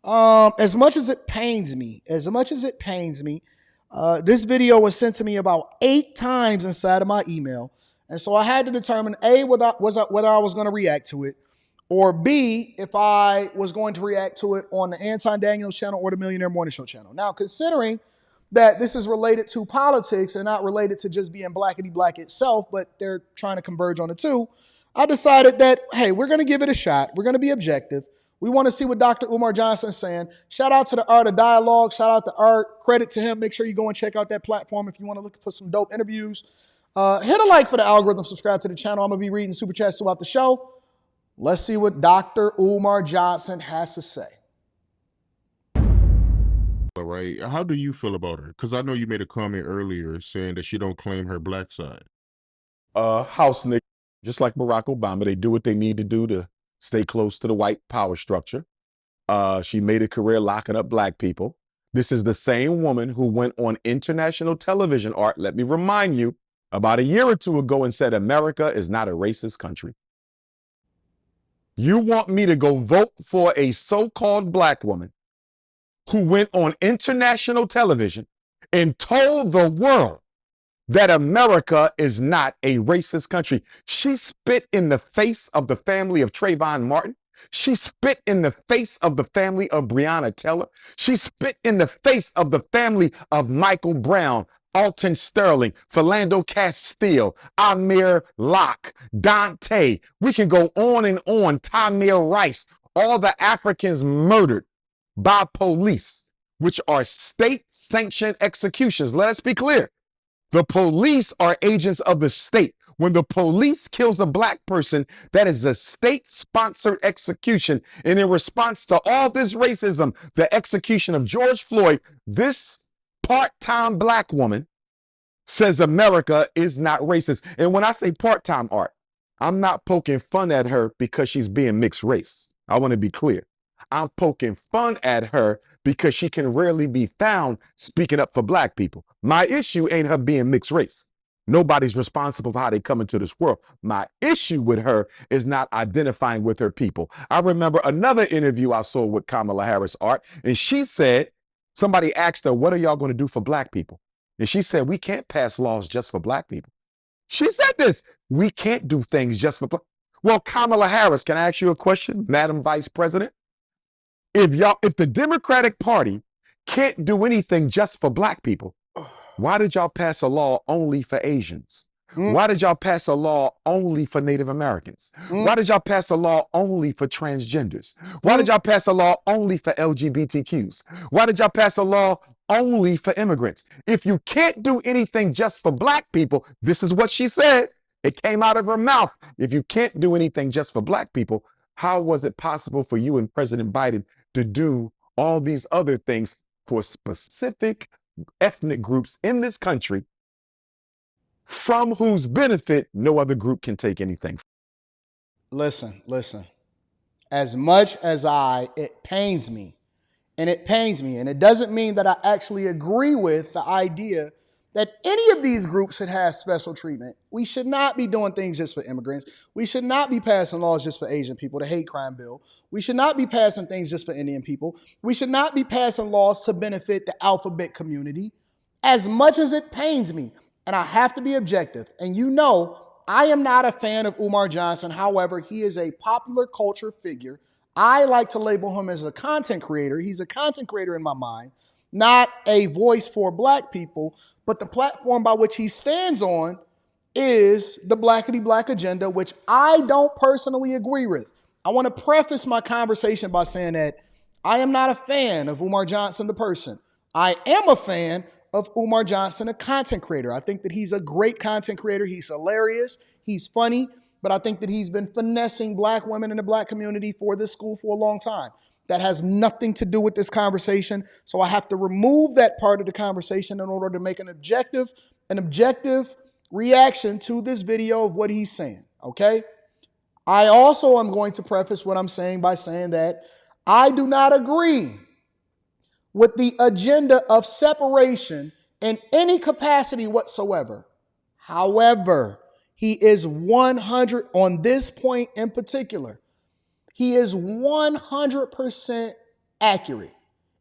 As much as it pains me, this video was sent to me about 8 times inside of my email. And so I had to determine A, whether I was going to react to it, or B, if I was going to react to it on the Anton Daniels channel or the Millionaire Morning Show channel. Now, considering that this is related to politics and not related to just being blackety black itself, but they're trying to converge on the two, I decided that, hey, we're going to give it a shot. We're going to be objective. We want to see what Dr. Umar Johnson is saying. Shout out to the Art of Dialogue. Shout out to Art. Credit to him. Make sure you go and check out that platform if you want to look for some dope interviews. Hit a like for the algorithm. Subscribe to the channel. I'm going to be reading super chats throughout the show. Let's see what Dr. Umar Johnson has to say. All right. How do you feel about her? Because I know you made a comment earlier saying that she don't claim her black side. House niggas, just like Barack Obama, they do what they need to do to stay close to the white power structure. She made a career locking up black people. This is the same woman who went on international television, Art, let me remind you, about a year or two ago and said America is not a racist country. You want me to go vote for a so-called black woman who went on international television and told the world that America is not a racist country? She spit in the face of the family of Trayvon Martin. She spit in the face of the family of Breonna Taylor. She spit in the face of the family of Michael Brown, Alton Sterling, Philando Castile, Amir Locke, Dante. We can go on and on. Tamir Rice, all the Africans murdered by police, which are state-sanctioned executions. Let us be clear. The police are agents of the state. When the police kills a black person, that is a state-sponsored execution. And in response to all this racism, the execution of George Floyd, this part-time black woman says America is not racist. And when I say part-time, Art, I'm not poking fun at her because she's being mixed race. I want to be clear. I'm poking fun at her because she can rarely be found speaking up for black people. My issue ain't her being mixed race. Nobody's responsible for how they come into this world. My issue with her is not identifying with her people. I remember another interview I saw with Kamala Harris, Art, and she said, somebody asked her, what are y'all going to do for black people? And she said, we can't pass laws just for black people. She said this, we can't do things just for black. Well, Kamala Harris, can I ask you a question, Madam Vice President? If the Democratic Party can't do anything just for black people, why did y'all pass a law only for Asians? Why did y'all pass a law only for Native Americans? Why did y'all pass a law only for transgenders? Why did y'all pass a law only for LGBTQs? Why did y'all pass a law only for immigrants? If you can't do anything just for black people, this is what she said. It came out of her mouth. If you can't do anything just for black people, how was it possible for you and President Biden to do all these other things for specific ethnic groups in this country from whose benefit no other group can take anything? Listen. As much as it pains me, and it doesn't mean that I actually agree with the idea that any of these groups should have special treatment. We should not be doing things just for immigrants. We should not be passing laws just for Asian people, the hate crime bill. We should not be passing things just for Indian people. We should not be passing laws to benefit the alphabet community. As much as it pains me, and I have to be objective, and you know, I am not a fan of Umar Johnson. However, he is a popular culture figure. I like to label him as a content creator. He's a content creator in my mind, not a voice for black people, but the platform by which he stands on is the blackety black agenda, which I don't personally agree with. I want to preface my conversation by saying that I am not a fan of Umar Johnson, the person. I am a fan of Umar Johnson, a content creator. I think that he's a great content creator. He's hilarious. He's funny. But I think that he's been finessing black women in the black community for this school for a long time. That has nothing to do with this conversation. So I have to remove that part of the conversation in order to make an objective reaction to this video of what he's saying, okay? I also am going to preface what I'm saying by saying that I do not agree with the agenda of separation in any capacity whatsoever. However, he is 100 on this point in particular. He is 100% accurate.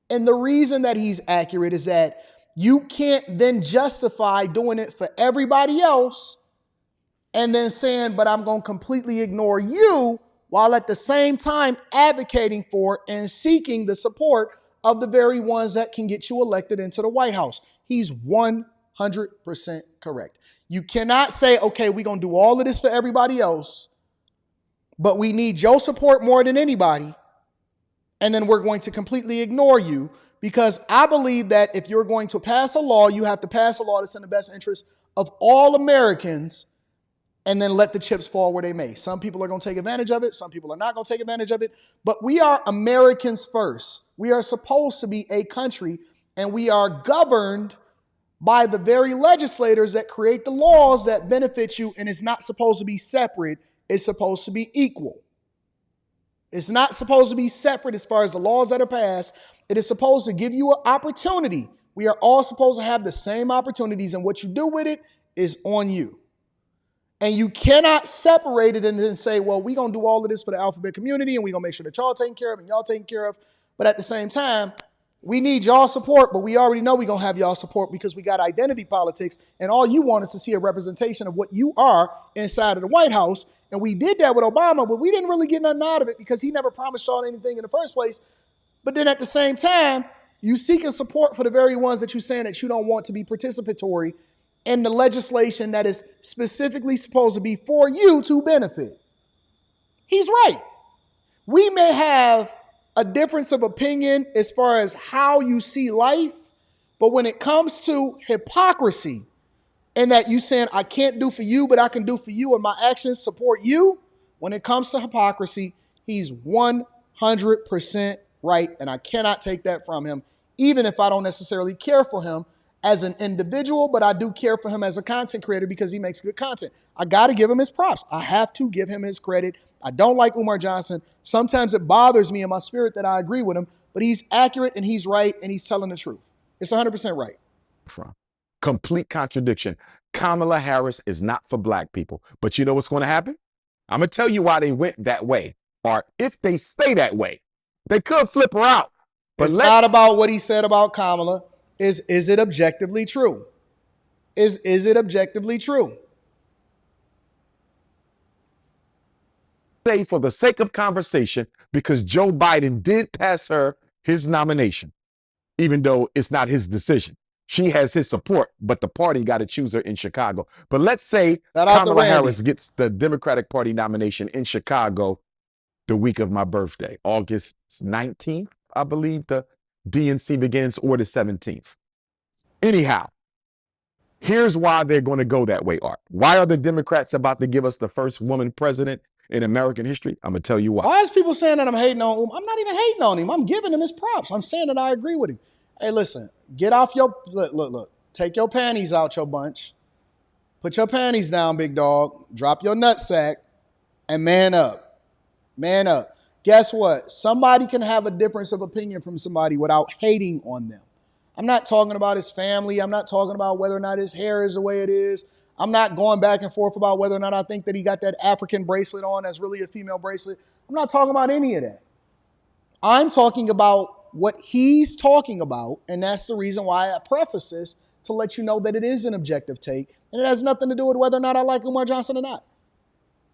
And the reason that he's accurate is that you can't then justify doing it for everybody else and then saying, but I'm going to completely ignore you, while at the same time advocating for and seeking the support of the very ones that can get you elected into the White House. He's 100% correct. You cannot say, okay, we're going to do all of this for everybody else, but we need your support more than anybody, and then we're going to completely ignore you, because I believe that if you're going to pass a law, you have to pass a law that's in the best interest of all Americans, and then let the chips fall where they may. Some people are going to take advantage of it. Some people are not going to take advantage of it. But we are Americans first. We are supposed to be a country, and we are governed by the very legislators that create the laws that benefit you, and it's not supposed to be separate. It's supposed to be equal. It's not supposed to be separate as far as the laws that are passed. It is supposed to give you an opportunity. We are all supposed to have the same opportunities, and what you do with it is on you. And you cannot separate it and then say, well, we're going to do all of this for the alphabet community, and we're going to make sure that y'all taken care of and y'all taken care of. But at the same time, we need y'all support, but we already know we're going to have y'all support because we got identity politics, and all you want is to see a representation of what you are inside of the White House. And we did that with Obama, but we didn't really get nothing out of it because he never promised y'all anything in the first place. But then at the same time, you seeking support for the very ones that you're saying that you don't want to be participatory in the legislation that is specifically supposed to be for you to benefit. He's right. We may have a difference of opinion as far as how you see life, but when it comes to hypocrisy, and that you saying, I can't do for you, but I can do for you, and my actions support you, when it comes to hypocrisy, he's 100% right, and I cannot take that from him, even if I don't necessarily care for him as an individual, but I do care for him as a content creator because he makes good content. I got to give him his props. I have to give him his credit. I don't like Umar Johnson. Sometimes it bothers me in my spirit that I agree with him, but he's accurate and he's right and he's telling the truth. It's 100% right. Complete contradiction. Kamala Harris is not for black people. But you know what's going to happen? I'm going to tell you why they went that way. Or if they stay that way, they could flip her out. But it's not about what he said about Kamala. Is it objectively true? Is it objectively true? Say for the sake of conversation, because Joe Biden did pass her his nomination, even though it's not his decision. She has his support, but the party got to choose her in Chicago. But let's say Kamala Harris gets the Democratic Party nomination in Chicago the week of my birthday, August 19th, I believe the DNC begins, or the 17th. Anyhow, here's why they're going to go that way, Art. Why are the Democrats about to give us the first woman president in American history? I'm going to tell you why. Why is people saying that I'm hating on him? I'm not even hating on him. I'm giving him his props. I'm saying that I agree with him. Hey, listen, get off your, look. Take your panties out your bunch. Put your panties down, big dog. Drop your nutsack and man up. Man up. Guess what? Somebody can have a difference of opinion from somebody without hating on them. I'm not talking about his family. I'm not talking about whether or not his hair is the way it is. I'm not going back and forth about whether or not I think that he got that African bracelet on that's really a female bracelet. I'm not talking about any of that. I'm talking about what he's talking about, and that's the reason why I preface this, to let you know that it is an objective take, and it has nothing to do with whether or not I like Umar Johnson or not.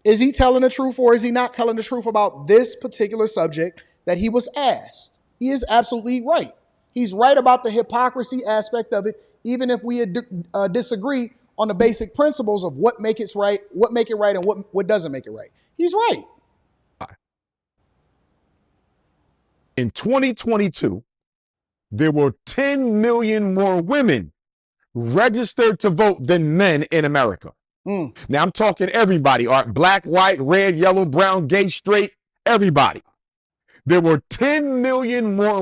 Is he telling the truth, or is he not telling the truth about this particular subject that he was asked? He is absolutely right. He's right about the hypocrisy aspect of it, even if we disagree on the basic principles of what make it right, and what doesn't make it right. He's right. In 2022, there were 10 million more women registered to vote than men in America. Now I'm talking everybody, Art, black, white, red, yellow, brown, gay, straight, everybody. There were 10 million more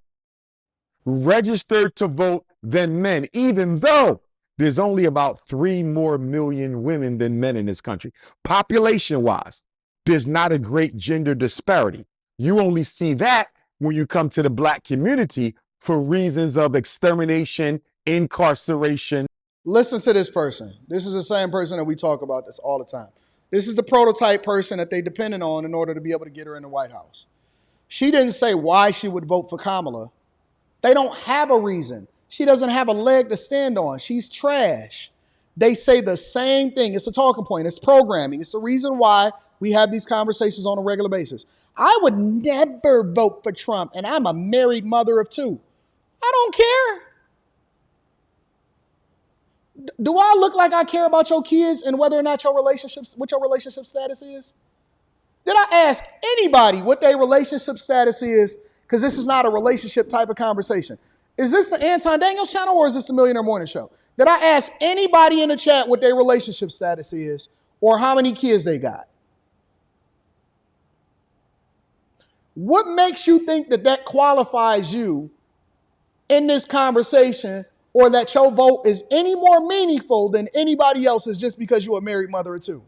registered to vote than men, even though there's only about 3 more million women than men in this country. Population-wise, there's not a great gender disparity. You only see that when you come to the black community for reasons of extermination, incarceration. Listen to this person. This is the same person that we talk about this all the time. This is the prototype person that they depended on in order to be able to get her in the White House. She didn't say why she would vote for Kamala. They don't have a reason. She doesn't have a leg to stand on. She's trash. They say the same thing. It's a talking point. It's programming. It's the reason why we have these conversations on a regular basis. I would never vote for Trump, and I'm a married mother of two. I don't care. Do I look like I care about your kids and whether or not what your relationship status is? Did I ask anybody what their relationship status is? Because this is not a relationship type of conversation. Is this the Anton Daniels channel or is this the Millionaire Morning Show? Did I ask anybody in the chat what their relationship status is or how many kids they got? What makes you think that that qualifies you in this conversation or that your vote is any more meaningful than anybody else's just because you're a married mother or two?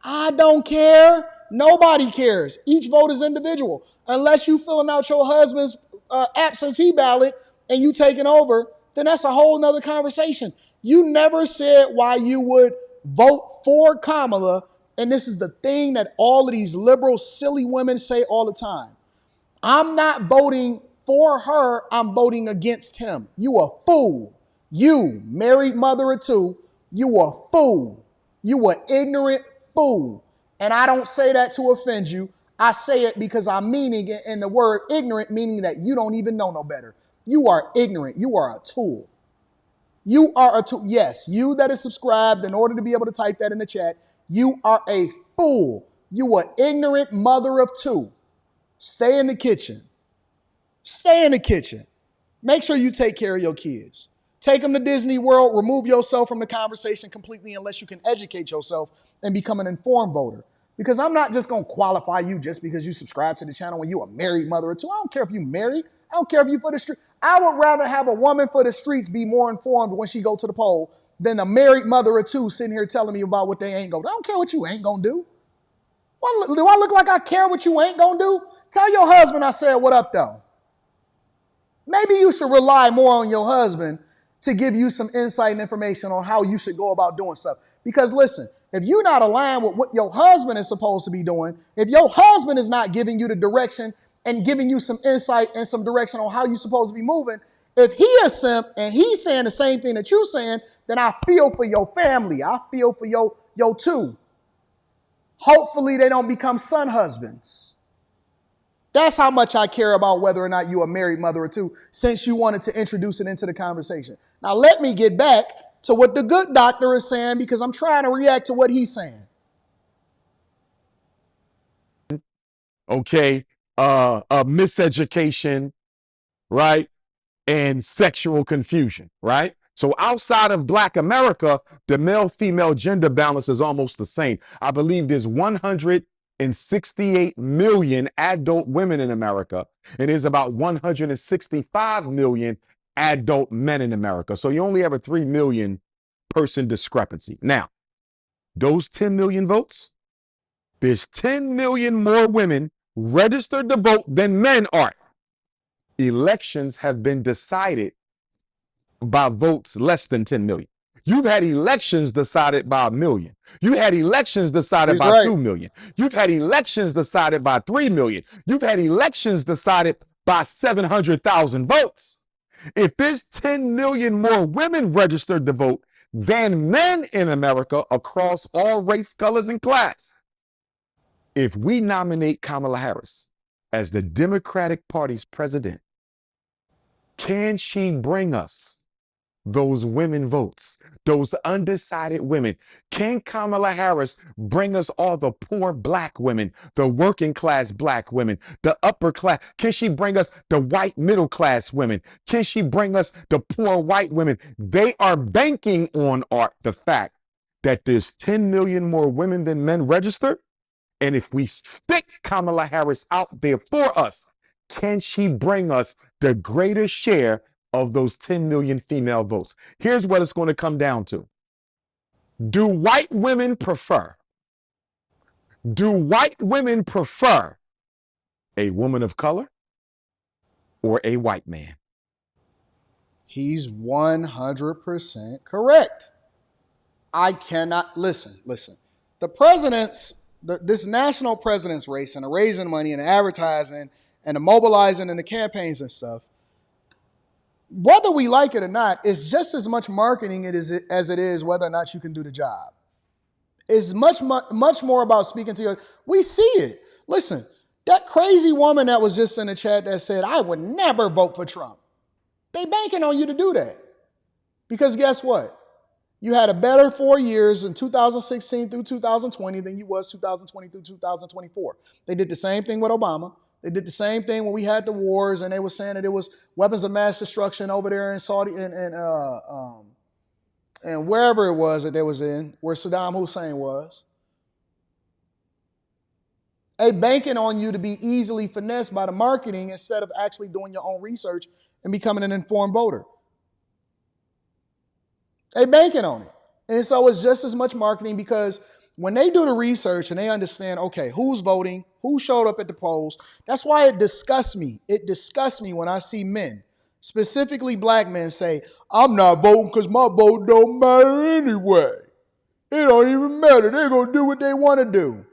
I don't care. Nobody cares. Each vote is individual. Unless you filling out your husband's absentee ballot and you taking over, then that's a whole nother conversation. You never said why you would vote for Kamala, and this is the thing that all of these liberal, silly women say all the time. I'm not voting for her, I'm voting against him. You a fool. You, married mother of two, you a fool. You an ignorant fool. And I don't say that to offend you. I say it because I'm meaning it in the word ignorant, meaning that you don't even know no better. You are ignorant. You are a tool. You are a tool. Yes, you that is subscribed, in order to be able to type that in the chat, you are a fool. You are ignorant mother of two. Stay in the kitchen. Stay in the kitchen. Make sure you take care of your kids. Take them to Disney World. Remove yourself from the conversation completely unless you can educate yourself and become an informed voter. Because I'm not just going to qualify you just because you subscribe to the channel when you're a married mother or two. I don't care if you're married. I don't care if you for the street. I would rather have a woman for the streets be more informed when she go to the poll than a married mother or two sitting here telling me about what they ain't going to do. I don't care what you ain't going to do. Do I look like I care what you ain't going to do? Tell your husband I said what up, though. Maybe you should rely more on your husband to give you some insight and information on how you should go about doing stuff. Because listen, if you're not aligned with what your husband is supposed to be doing, if your husband is not giving you the direction and giving you some insight and some direction on how you're supposed to be moving, if he is simp and he's saying the same thing that you're saying, then I feel for your family. I feel for your two. Hopefully they don't become son husbands. That's how much I care about whether or not you're a married mother or two, since you wanted to introduce it into the conversation. Now, let me get back to what the good doctor is saying because I'm trying to react to what he's saying. Okay, miseducation, right? And sexual confusion, right? So outside of Black America, the male-female gender balance is almost the same. I believe there's 168 million adult women in America, and there's about 165 million adult men in America. So you only have a 3 million person discrepancy. Now, those 10 million votes, there's 10 million more women registered to vote than men are. Elections have been decided by votes less than 10 million. You've had elections decided by 1 million. You had elections decided by 2 million. You've had elections decided by 3 million. You've had elections decided by 700,000 votes. If there's 10 million more women registered to vote than men in America across all race, colors, and class, if we nominate Kamala Harris as the Democratic Party's president, can she bring us those women votes, those undecided women? Can Kamala Harris bring us all the poor Black women, the working class Black women, the upper class? Can she bring us the white middle class women? Can she bring us the poor white women? They are banking on the fact that there's 10 million more women than men registered. And if we stick Kamala Harris out there for us, can she bring us the greater share of those 10 million female votes? Here's what it's going to come down to. Do white women prefer a woman of color or a white man? He's 100% correct. I cannot listen. The president's this national president's race and the raising money and the advertising and the mobilizing and the campaigns and stuff, whether we like it or not, it's just as much marketing as it is whether or not you can do the job. It's much more about speaking to you. We see it. Listen, that crazy woman that was just in the chat that said, I would never vote for Trump. They banking on you to do that. Because guess what? You had a better 4 years in 2016 through 2020 than you was 2020 through 2024. They did the same thing with Obama. They did the same thing when we had the wars, and they were saying that it was weapons of mass destruction over there in Saudi and wherever it was that they was in, where Saddam Hussein was. They banking on you to be easily finessed by the marketing instead of actually doing your own research and becoming an informed voter. They banking on it. And so it's just as much marketing, because when they do the research and they understand, okay, who's voting, who showed up at the polls, that's why it disgusts me. It disgusts me when I see men, specifically black men, say, I'm not voting because my vote don't matter anyway. It don't even matter. They're going to do what they want to do.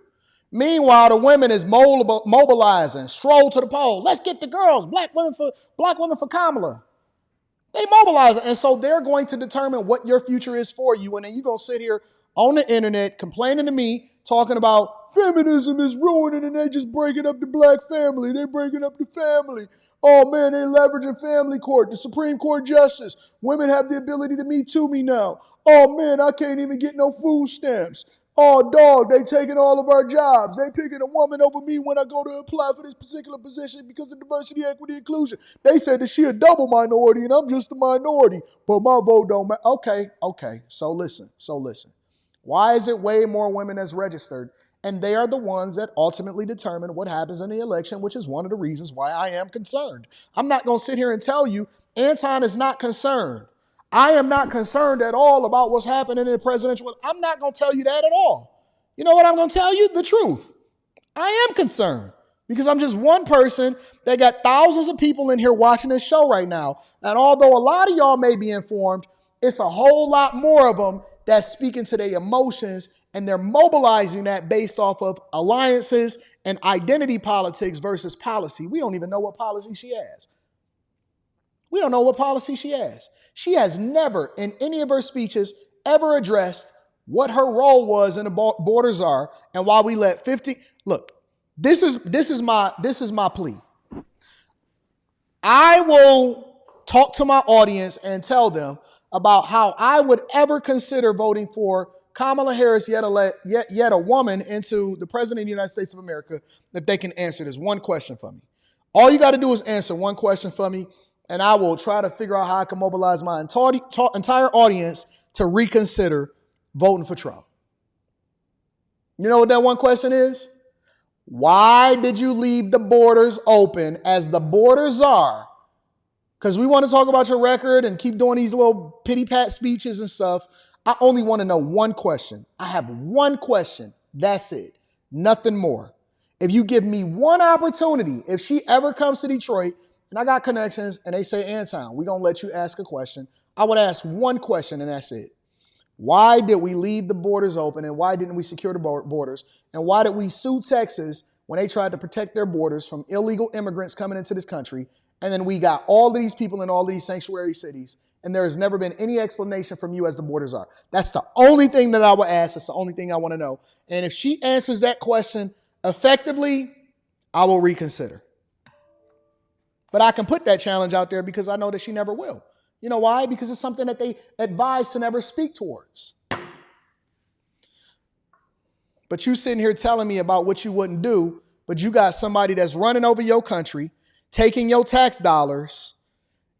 Meanwhile, the women is mobilizing, stroll to the poll. Let's get the girls, black women for Kamala. They mobilize it. And so they're going to determine what your future is for you. And then you're going to sit here on the internet complaining to me, talking about feminism is ruining and they just breaking up the black family. They're breaking up the family. Oh, man, they're leveraging family court, the Supreme Court justice. Women have the ability to me too me now. Oh, man, I can't even get no food stamps. Oh, dog, they taking all of our jobs. They picking a woman over me when I go to apply for this particular position because of diversity, equity, inclusion. They said that she a double minority and I'm just a minority, but my vote don't matter. Okay. So listen. Why is it way more women that's registered? And they are the ones that ultimately determine what happens in the election, which is one of the reasons why I am concerned. I'm not going to sit here and tell you Anton is not concerned. I am not concerned at all about what's happening in the presidential. I'm not going to tell you that at all. You know what I'm going to tell you? The truth. I am concerned because I'm just one person that got thousands of people in here watching this show right now. And although a lot of y'all may be informed, it's a whole lot more of them that's speaking to their emotions, and they're mobilizing that based off of alliances and identity politics versus policy. We don't even know what policy she has. We don't know what policy she has. She has never in any of her speeches ever addressed what her role was in the borders are and why we let 50. Look, this is my plea. I will talk to my audience and tell them about how I would ever consider voting for Kamala Harris, yet a woman, into the president of the United States of America, if they can answer this one question for me. All you got to do is answer one question for me, and I will try to figure out how I can mobilize my entire audience to reconsider voting for Trump. You know what that one question is? Why did you leave the borders open as the borders are? Because we want to talk about your record and keep doing these little pity-pat speeches and stuff. I only want to know one question. I have one question. That's it. Nothing more. If you give me one opportunity, if she ever comes to Detroit, and I got connections, and they say, Anton, we're going to let you ask a question, I would ask one question, and that's it. Why did we leave the borders open, and why didn't we secure the borders? And why did we sue Texas when they tried to protect their borders from illegal immigrants coming into this country? And then we got all of these people in all of these sanctuary cities, and there has never been any explanation from you as the borders are. That's the only thing that I would ask. That's the only thing I want to know. And if she answers that question effectively, I will reconsider. But I can put that challenge out there because I know that she never will. You know why? Because it's something that they advise to never speak towards. But you sitting here telling me about what you wouldn't do, but you got somebody that's running over your country, taking your tax dollars,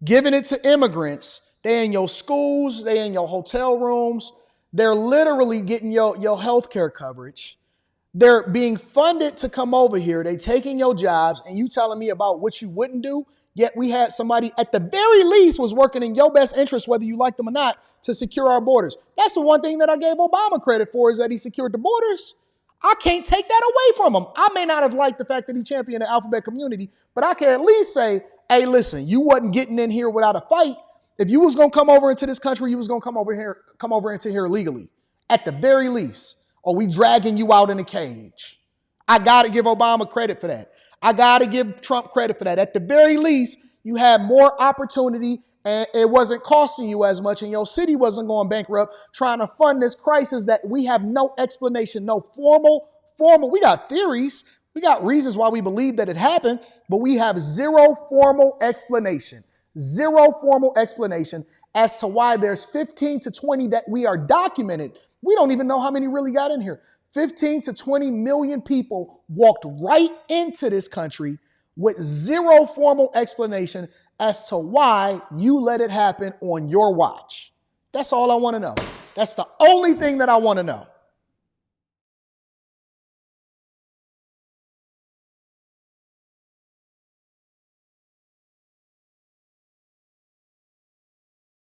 giving it to immigrants. They in your schools, they in your hotel rooms. They're literally getting your health care coverage. They're being funded to come over here. They taking your jobs, and you telling me about what you wouldn't do, yet we had somebody at the very least was working in your best interest, whether you like them or not, to secure our borders. That's the one thing that I gave Obama credit for, is that he secured the borders. I can't take that away from him. I may not have liked the fact that he championed the alphabet community, but I can at least say, hey, listen, you wasn't getting in here without a fight. If you was going to come over into this country, you was going to come over into here legally, at the very least. or we dragging you out in a cage. I got to give Obama credit for that. I got to give Trump credit for that. At the very least, you had more opportunity and it wasn't costing you as much and your city wasn't going bankrupt trying to fund this crisis that we have no explanation, no formal. We got theories. We got reasons why we believe that it happened, but we have zero formal explanation as to why there's 15 to 20 that we are documented. We don't even know how many really got in here. 15 to 20 million people walked right into this country with zero formal explanation as to why you let it happen on your watch. That's all I want to know. That's the only thing that I want to know.